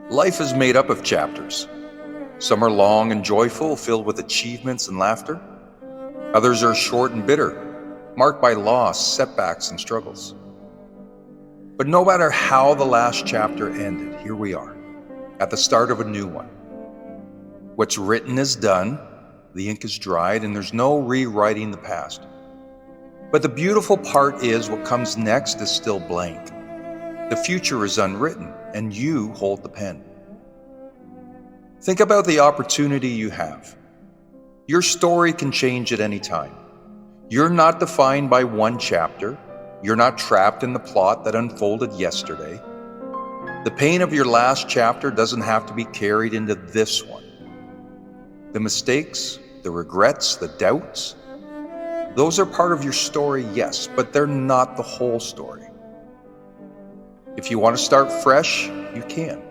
Life is made up of chapters. Some are long and joyful, filled with achievements and laughter. Others are short and bitter, marked by loss, setbacks, and struggles. But no matter how the last chapter ended, here we are, at the start of a new one. What's written is done, the ink is dried, and there's no rewriting the past. But the beautiful part is what comes next is still blank. The future is unwritten, and you hold the pen. Think about the opportunity you have. Your story can change at any time. You're not defined by one chapter. You're not trapped in the plot that unfolded yesterday. The pain of your last chapter doesn't have to be carried into this one. The mistakes, the regrets, the doubts, those are part of your story, yes, but they're not the whole story. If you want to start fresh, you can.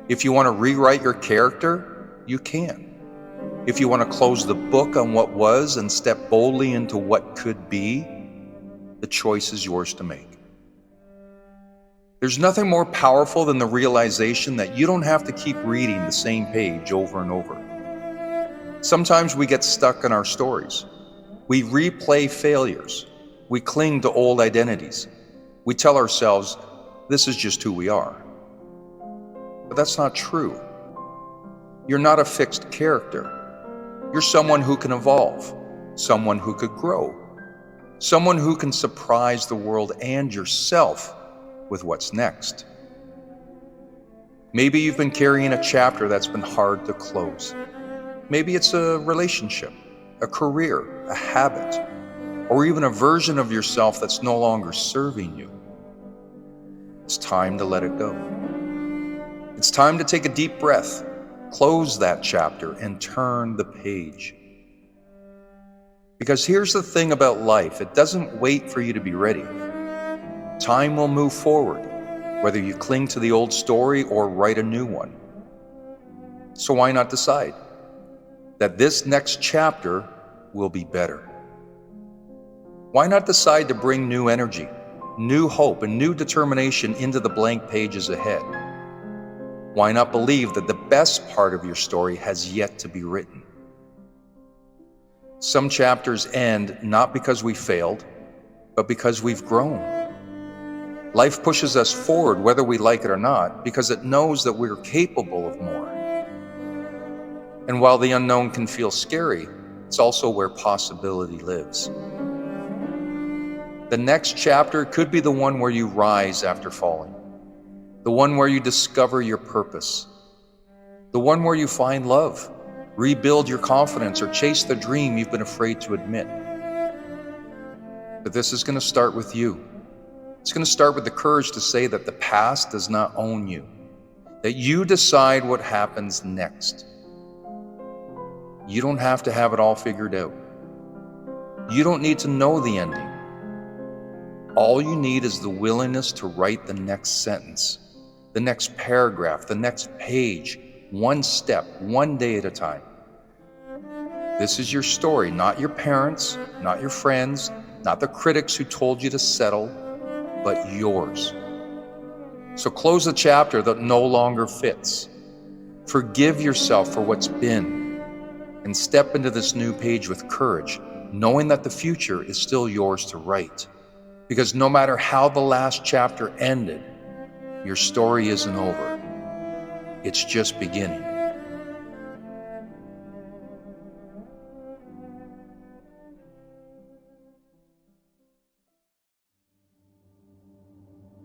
If you want to rewrite your character, you can. If you want to close the book on what was and step boldly into what could be, the choice is yours to make. There's nothing more powerful than the realization that you don't have to keep reading the same page over and over. Sometimes we get stuck in our stories. We replay failures. We cling to old identities. We tell ourselves, this is just who we are. But that's not true. You're not a fixed character. You're someone who can evolve, someone who could grow, someone who can surprise the world and yourself with what's next. Maybe you've been carrying a chapter that's been hard to close. Maybe it's a relationship, a career, a habit, or even a version of yourself that's no longer serving you. It's time to let it go. It's time to take a deep breath, close that chapter, and turn the page. Because here's the thing about life, it doesn't wait for you to be ready. Time will move forward, whether you cling to the old story or write a new one. So why not decide that this next chapter will be better? Why not decide to bring new energy, new hope, and new determination into the blank pages ahead? Why not believe that the best part of your story has yet to be written? Some chapters end not because we failed, but because we've grown. Life pushes us forward whether we like it or not, because it knows that we're capable of more. And while the unknown can feel scary, it's also where possibility lives. The next chapter could be the one where you rise after falling, the one where you discover your purpose, the one where you find love, rebuild your confidence, or chase the dream you've been afraid to admit. But this is going to start with you. It's going to start with the courage to say that the past does not own you, that you decide what happens next. You don't have to have it all figured out. You don't need to know the ending. All you need is the willingness to write the next sentence, the next paragraph, the next page, one step, one day at a time. This is your story, not your parents, not your friends, not the critics who told you to settle, but yours. So close the chapter that no longer fits. Forgive yourself for what's been, and step into this new page with courage, knowing that the future is still yours to write. Because no matter how the last chapter ended, your story isn't over. It's just beginning.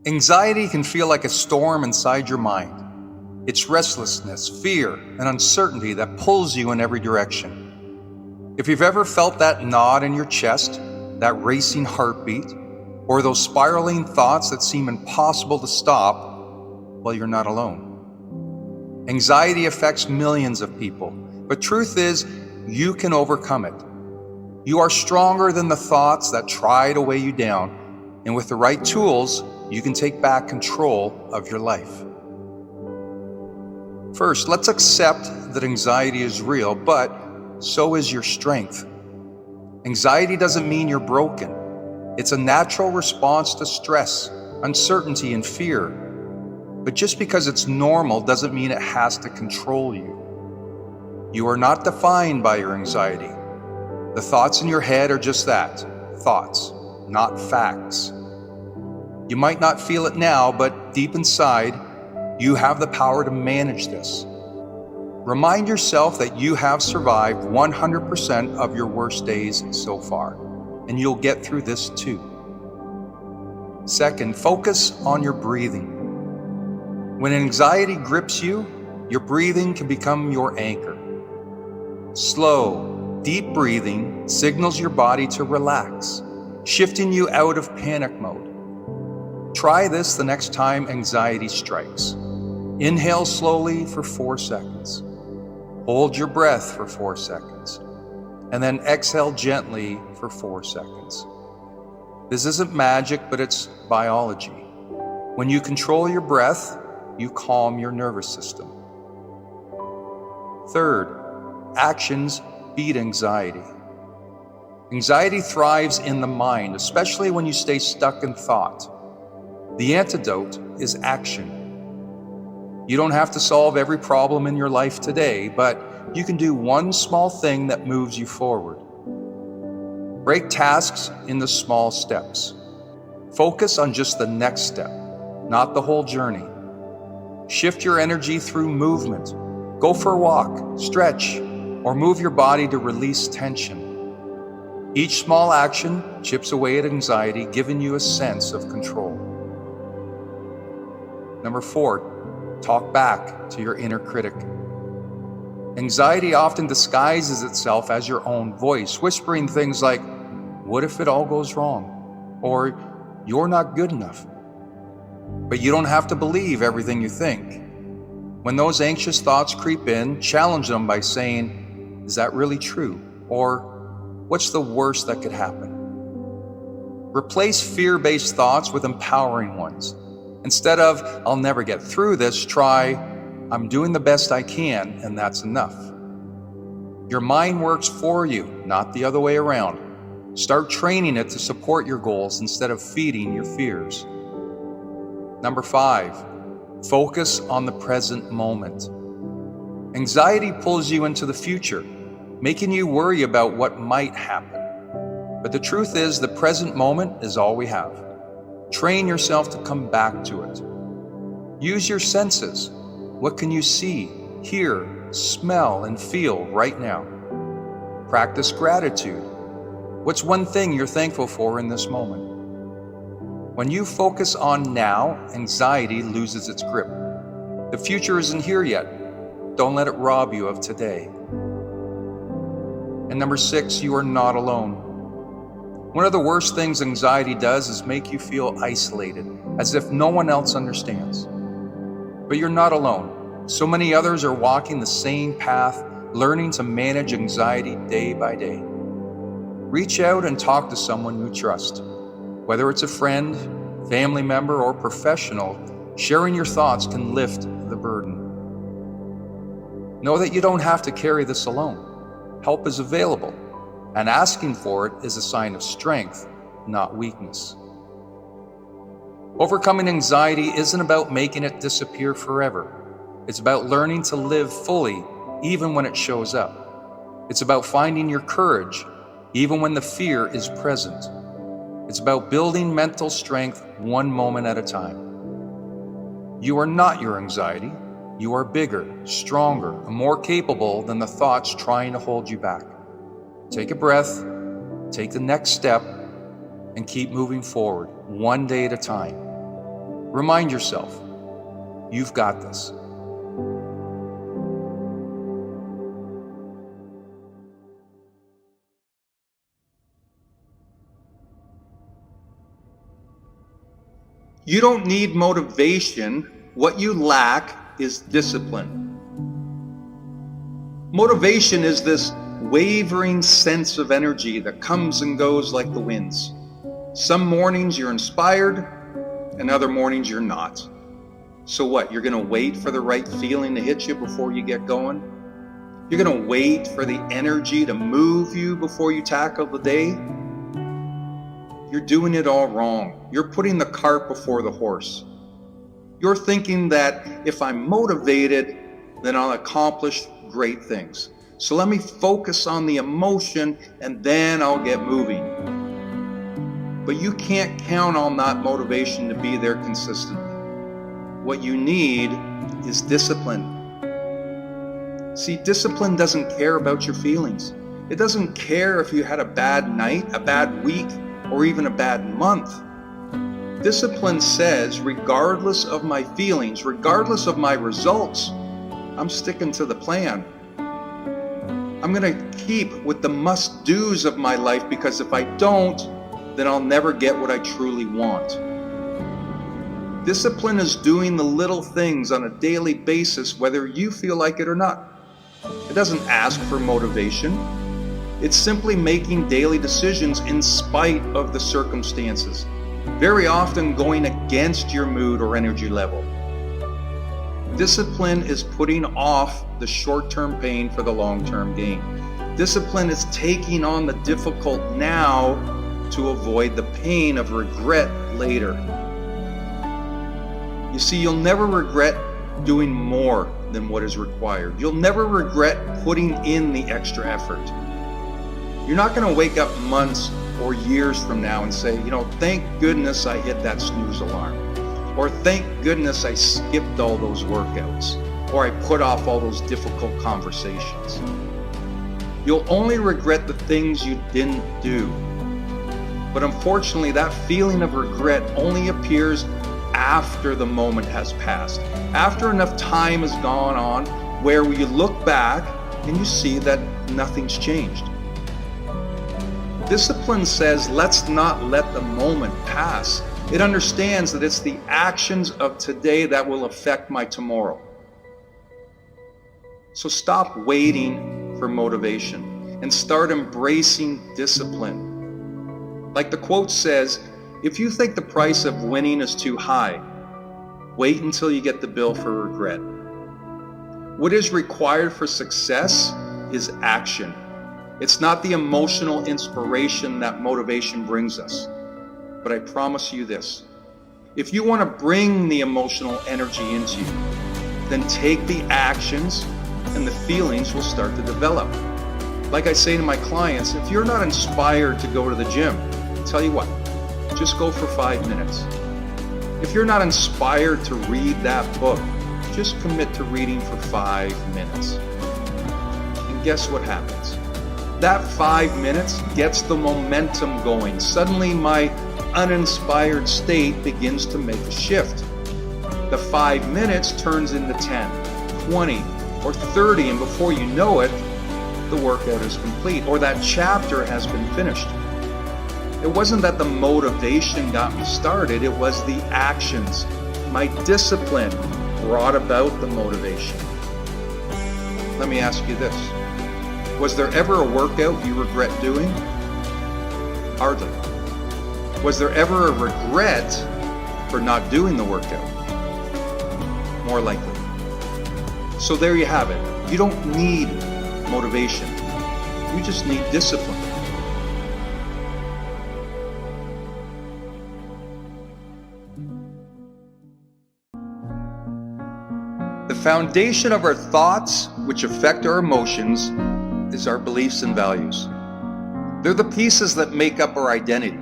Anxiety can feel like a storm inside your mind. It's restlessness, fear, and uncertainty that pulls you in every direction. If you've ever felt that knot in your chest, that racing heartbeat, or those spiraling thoughts that seem impossible to stop, well, you're not alone. Anxiety affects millions of people, but truth is, you can overcome it. You are stronger than the thoughts that try to weigh you down, and with the right tools, you can take back control of your life. First, let's accept that anxiety is real, but so is your strength. Anxiety doesn't mean you're broken. It's a natural response to stress, uncertainty, and fear. But just because it's normal doesn't mean it has to control you. You are not defined by your anxiety. The thoughts in your head are just that, thoughts, not facts. You might not feel it now, but deep inside, you have the power to manage this. Remind yourself that you have survived 100% of your worst days so far, and you'll get through this too. Second, focus on your breathing. When anxiety grips you, your breathing can become your anchor. Slow, deep breathing signals your body to relax, shifting you out of panic mode. Try this the next time anxiety strikes. Inhale slowly for 4 seconds. Hold your breath for 4 seconds. And then exhale gently for 4 seconds. This isn't magic, but it's biology. When you control your breath, you calm your nervous system. Third, actions beat anxiety. Anxiety thrives in the mind, especially when you stay stuck in thought. The antidote is action. You don't have to solve every problem in your life today, but you can do one small thing that moves you forward. Break tasks into small steps. Focus on just the next step, not the whole journey. Shift your energy through movement. Go for a walk, stretch, or move your body to release tension. Each small action chips away at anxiety, giving you a sense of control. Number 4, talk back to your inner critic. Anxiety often disguises itself as your own voice, whispering things like, "What if it all goes wrong?" Or, "You're not good enough." But you don't have to believe everything you think. When those anxious thoughts creep in, challenge them by saying, "Is that really true?" Or, "What's the worst that could happen?" Replace fear-based thoughts with empowering ones. Instead of, "I'll never get through this," try, "I'm doing the best I can, and that's enough." Your mind works for you, not the other way around. Start training it to support your goals instead of feeding your fears. Number 5, focus on the present moment. Anxiety pulls you into the future, making you worry about what might happen. But the truth is, the present moment is all we have. Train yourself to come back to it. Use your senses. What can you see, hear, smell, and feel right now? Practice gratitude. What's one thing you're thankful for in this moment? When you focus on now, anxiety loses its grip. The future isn't here yet. Don't let it rob you of today. And number 6, you are not alone. One of the worst things anxiety does is make you feel isolated, as if no one else understands. But you're not alone. So many others are walking the same path, learning to manage anxiety day by day. Reach out and talk to someone you trust. Whether it's a friend, family member, or professional, sharing your thoughts can lift the burden. Know that you don't have to carry this alone. Help is available, and asking for it is a sign of strength, not weakness. Overcoming anxiety isn't about making it disappear forever. It's about learning to live fully, even when it shows up. It's about finding your courage, even when the fear is present. It's about building mental strength one moment at a time. You are not your anxiety. You are bigger, stronger, and more capable than the thoughts trying to hold you back. Take a breath, take the next step, and keep moving forward, one day at a time. Remind yourself, you've got this. You don't need motivation. What you lack is discipline. Motivation is this wavering sense of energy that comes and goes like the winds. Some mornings you're inspired, and other mornings you're not. So what, you're gonna wait for the right feeling to hit you before you get going? You're gonna wait for the energy to move you before you tackle the day? You're doing it all wrong. You're putting the cart before the horse. You're thinking that if I'm motivated, then I'll accomplish great things. So let me focus on the emotion and then I'll get moving. But you can't count on that motivation to be there consistently. What you need is discipline. See, discipline doesn't care about your feelings. It doesn't care if you had a bad night, a bad week, or even a bad month. Discipline says, regardless of my feelings, regardless of my results, I'm sticking to the plan. I'm going to keep with the must-dos of my life, because if I don't, then I'll never get what I truly want. Discipline is doing the little things on a daily basis, whether you feel like it or not. It doesn't ask for motivation. It's simply making daily decisions in spite of the circumstances, very often going against your mood or energy level. Discipline is putting off the short-term pain for the long-term gain. Discipline is taking on the difficult now to avoid the pain of regret later. You see, you'll never regret doing more than what is required. You'll never regret putting in the extra effort. You're not going to wake up months or years from now and say, thank goodness I hit that snooze alarm. Or thank goodness I skipped all those workouts. Or I put off all those difficult conversations. You'll only regret the things you didn't do. But unfortunately, that feeling of regret only appears after the moment has passed. After enough time has gone on where you look back and you see that nothing's changed. Discipline says, let's not let the moment pass. It understands that it's the actions of today that will affect my tomorrow. So stop waiting for motivation and start embracing discipline. Like the quote says, if you think the price of winning is too high, wait until you get the bill for regret. What is required for success is action. It's not the emotional inspiration that motivation brings us. But I promise you this, if you want to bring the emotional energy into you, then take the actions and the feelings will start to develop. Like I say to my clients, if you're not inspired to go to the gym, tell you what, just go for 5 minutes. If you're not inspired to read that book, just commit to reading for 5 minutes. And guess what happens? That 5 minutes gets the momentum going. Suddenly my uninspired state begins to make a shift. The 5 minutes turns into 10, 20, or 30, and before you know it, the workout is complete, or that chapter has been finished. It wasn't that the motivation got me started, it was the actions. My discipline brought about the motivation. Let me ask you this. Was there ever a workout you regret doing? Hardly. Was there ever a regret for not doing the workout? More likely. So there you have it. You don't need motivation. You just need discipline. The foundation of our thoughts, which affect our emotions, is our beliefs and values. They're the pieces that make up our identity,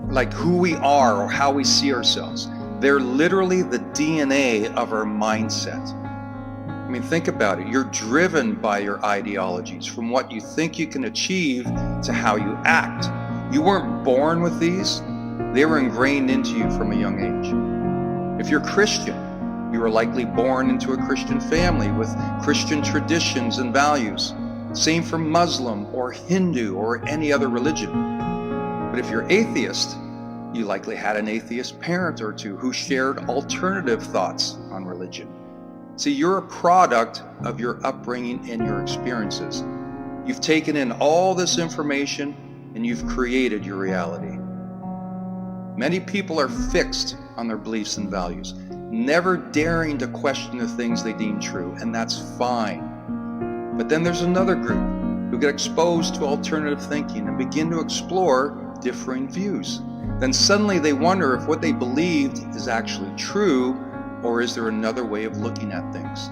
like who we are or how we see ourselves. They're literally the DNA of our mindset. I mean, think about it. You're driven by your ideologies, from what you think you can achieve to how you act. You weren't born with these. They were ingrained into you from a young age. If you're Christian, you were likely born into a Christian family with Christian traditions and values. Same for Muslim or Hindu or any other religion. But if you're atheist, you likely had an atheist parent or two who shared alternative thoughts on religion. See, you're a product of your upbringing and your experiences. You've taken in all this information and you've created your reality. Many people are fixed on their beliefs and values, never daring to question the things they deem true, and that's fine. But then there's another group who get exposed to alternative thinking and begin to explore differing views. Then suddenly they wonder if what they believed is actually true, Or is there another way of looking at things?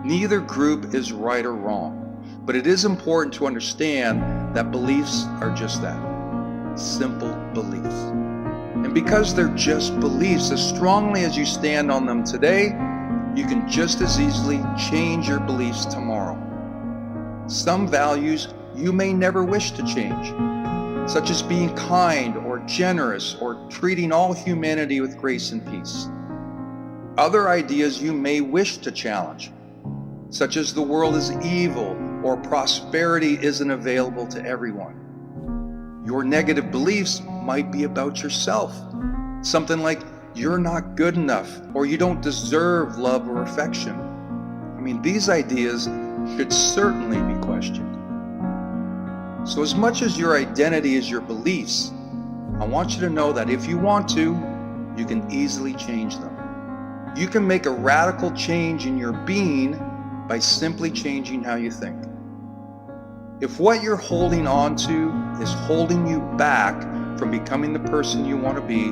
Neither group is right or wrong, but it is important to understand that beliefs are just that, simple beliefs. And because they're just beliefs, as strongly as you stand on them today, you can just as easily change your beliefs tomorrow. Some values you may never wish to change, such as being kind or generous or treating all humanity with grace and peace. Other ideas you may wish to challenge, such as the world is evil or prosperity isn't available to everyone. Your negative beliefs might be about yourself, something like you're not good enough or you don't deserve love or affection. These ideas should certainly be questioned. So as much as your identity is your beliefs, I want you to know that if you want to, you can easily change them. You can make a radical change in your being by simply changing how you think. If what you're holding on to is holding you back from becoming the person you want to be,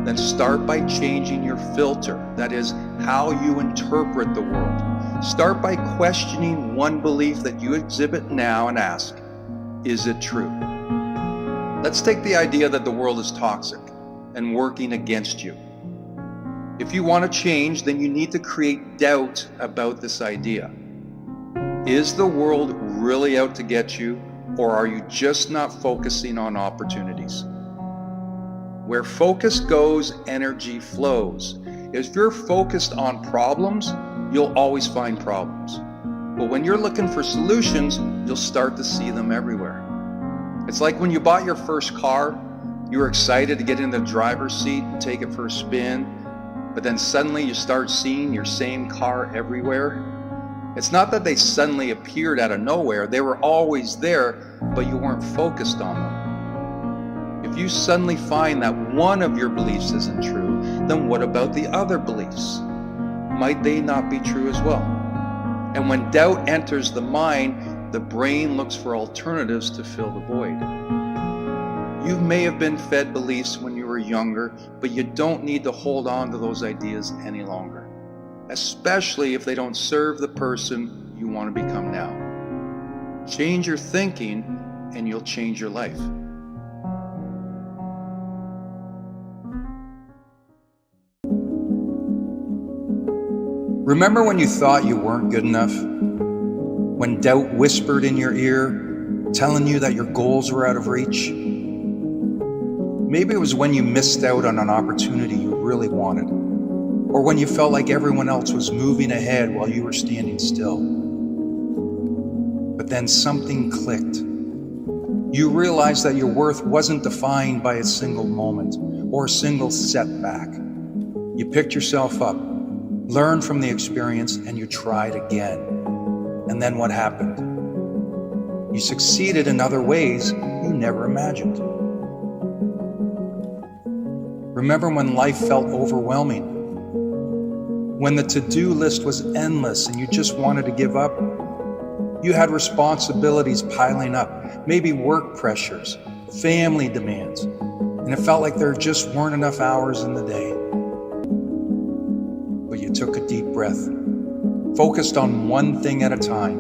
then start by changing your filter, that is, how you interpret the world. Start by questioning one belief that you exhibit now and ask, is it true? Let's take the idea that the world is toxic and working against you. If you want to change, then you need to create doubt about this idea. Is the world really out to get you, or are you just not focusing on opportunities? Where focus goes, energy flows. If you're focused on problems, you'll always find problems. But when you're looking for solutions, you'll start to see them everywhere. It's like when you bought your first car, you were excited to get in the driver's seat and take it for a spin, but then suddenly you start seeing your same car everywhere. It's not that they suddenly appeared out of nowhere. They were always there, but you weren't focused on them. If you suddenly find that one of your beliefs isn't true, then what about the other beliefs? Might they not be true as well? And when doubt enters the mind, the brain looks for alternatives to fill the void. You may have been fed beliefs when you were younger, but you don't need to hold on to those ideas any longer, especially if they don't serve the person you want to become now. Change your thinking and you'll change your life. Remember when you thought you weren't good enough? When doubt whispered in your ear, telling you that your goals were out of reach? Maybe it was when you missed out on an opportunity you really wanted, or when you felt like everyone else was moving ahead while you were standing still. But then something clicked. You realized that your worth wasn't defined by a single moment or a single setback. You picked yourself up, learned from the experience, and you tried again. And then what happened? You succeeded in other ways you never imagined. Remember when life felt overwhelming? When the to-do list was endless and you just wanted to give up? You had responsibilities piling up, maybe work pressures, family demands, and it felt like there just weren't enough hours in the day. But you took a deep breath, focused on one thing at a time,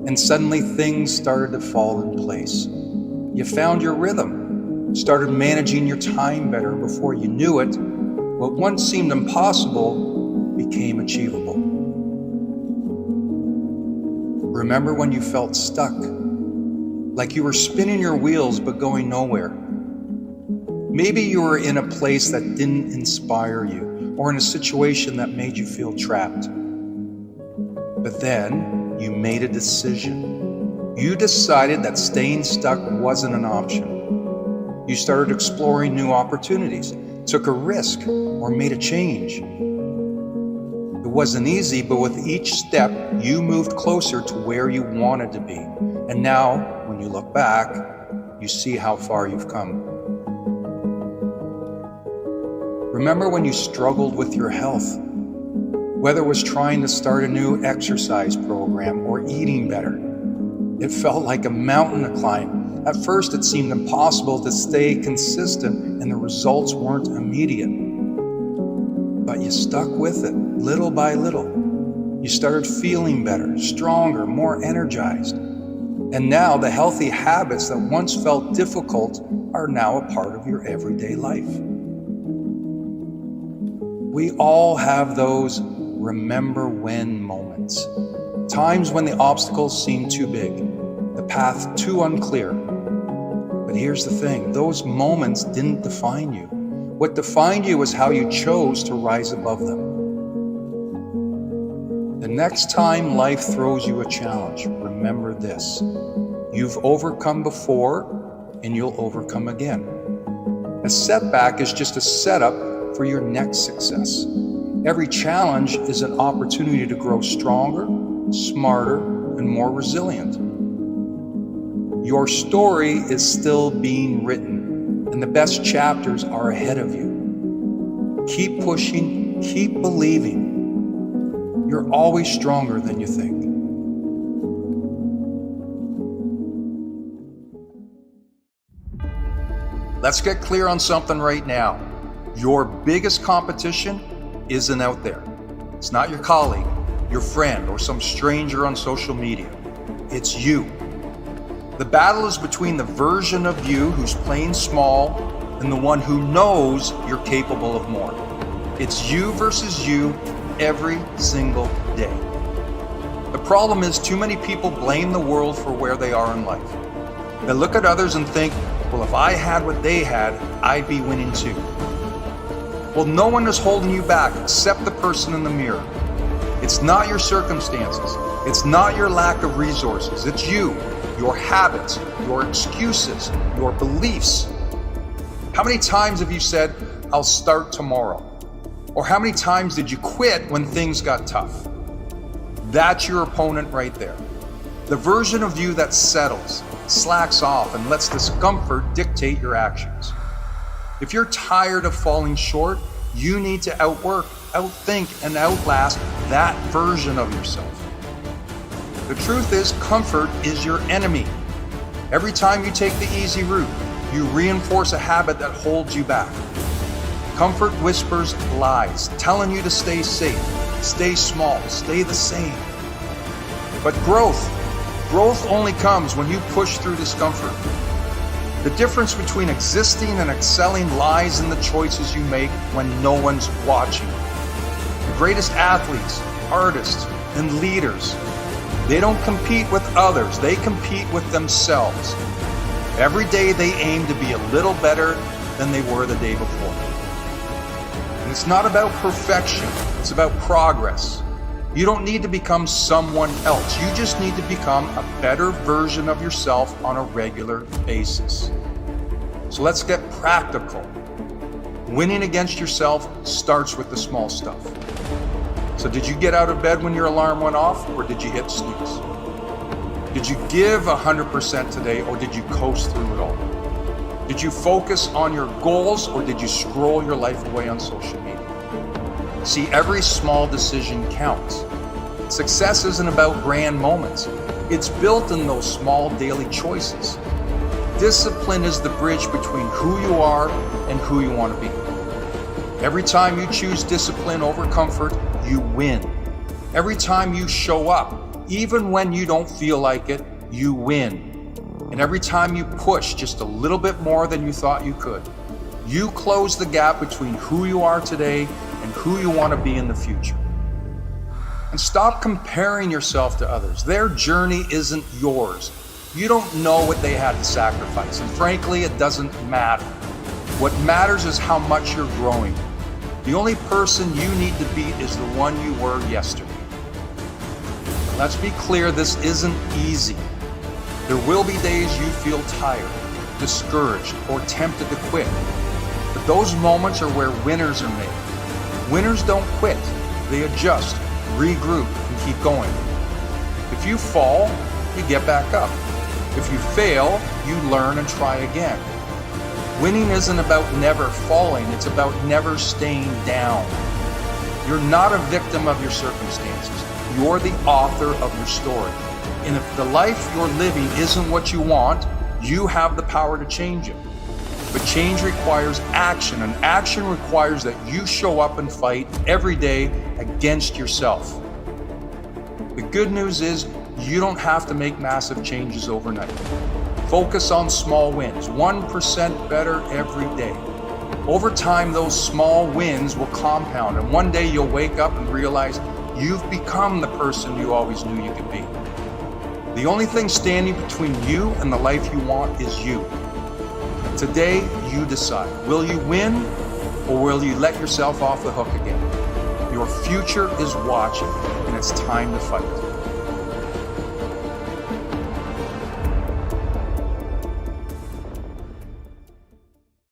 and suddenly things started to fall in place. You found your rhythm, started managing your time better. Before you knew it, what once seemed impossible became achievable. Remember when you felt stuck, like you were spinning your wheels but going nowhere? Maybe you were in a place that didn't inspire you, or in a situation that made you feel trapped. But then you made a decision. You decided that staying stuck wasn't an option. You started exploring new opportunities, took a risk, or made a change. It wasn't easy, but with each step, you moved closer to where you wanted to be. And now, when you look back, you see how far you've come. Remember when you struggled with your health? Whether it was trying to start a new exercise program or eating better, it felt like a mountain to climb. At first, it seemed impossible to stay consistent and the results weren't immediate. But you you stuck with it, little by little. You started feeling better, stronger, more energized. And now the healthy habits that once felt difficult are now a part of your everyday life. We all have those remember when moments. Times when the obstacles seem too big, the path too unclear. But here's the thing, those moments didn't define you. What defined you was how you chose to rise above them. The next time life throws you a challenge, remember this. You've overcome before, and you'll overcome again. A setback is just a setup for your next success. Every challenge is an opportunity to grow stronger, smarter, and more resilient. Your story is still being written, and the best chapters are ahead of you. Keep pushing, keep believing. You're always stronger than you think. Let's get clear on something right now. Your biggest competition isn't out there. It's not your colleague, your friend, or some stranger on social media. It's you. The battle is between the version of you who's playing small and the one who knows you're capable of more. It's you versus you every single day. The problem is too many people blame the world for where they are in life. They look at others and think, well, if I had what they had, I'd be winning too. Well, no one is holding you back except the person in the mirror. It's not your circumstances. It's not your lack of resources. It's you, your habits, your excuses, your beliefs. How many times have you said, I'll start tomorrow? Or how many times did you quit when things got tough? That's your opponent right there. The version of you that settles, slacks off, and lets discomfort dictate your actions. If you're tired of falling short, you need to outwork, outthink, and outlast that version of yourself. The truth is, comfort is your enemy. Every time you take the easy route, you reinforce a habit that holds you back. Comfort whispers lies, telling you to stay safe, stay small, stay the same. But growth only comes when you push through discomfort. The difference between existing and excelling lies in the choices you make when no one's watching. The greatest athletes, artists, and leaders, they don't compete with others, they compete with themselves. Every day they aim to be a little better than they were the day before. And it's not about perfection, it's about progress. You don't need to become someone else. You just need to become a better version of yourself on a regular basis. So let's get practical. Winning against yourself starts with the small stuff. So did you get out of bed when your alarm went off, or did you hit snooze? Did you give 100% today, or did you coast through it all? Did you focus on your goals, or did you scroll your life away on social media? See, every small decision counts. Success isn't about grand moments. It's built in those small daily choices. Discipline is the bridge between who you are and who you want to be. Every time you choose discipline over comfort, you win. Every time you show up, even when you don't feel like it, you win. And every time you push just a little bit more than you thought you could, you close the gap between who you are today and who you want to be in the future. And stop comparing yourself to others. Their journey isn't yours. You don't know what they had to sacrifice, and frankly, it doesn't matter. What matters is how much you're growing. The only person you need to beat is the one you were yesterday. Let's be clear, this isn't easy. There will be days you feel tired, discouraged, or tempted to quit. But those moments are where winners are made. Winners don't quit. They adjust, regroup, and keep going. If you fall, you get back up. If you fail, you learn and try again. Winning isn't about never falling, it's about never staying down. You're not a victim of your circumstances. You're the author of your story. And if the life you're living isn't what you want, you have the power to change it. But change requires action, and action requires that you show up and fight every day against yourself. The good news is you don't have to make massive changes overnight. Focus on small wins, 1% better every day. Over time, those small wins will compound, and one day you'll wake up and realize you've become the person you always knew you could be. The only thing standing between you and the life you want is you. Today, you decide. Will you win, or will you let yourself off the hook again? Your future is watching, and it's time to fight.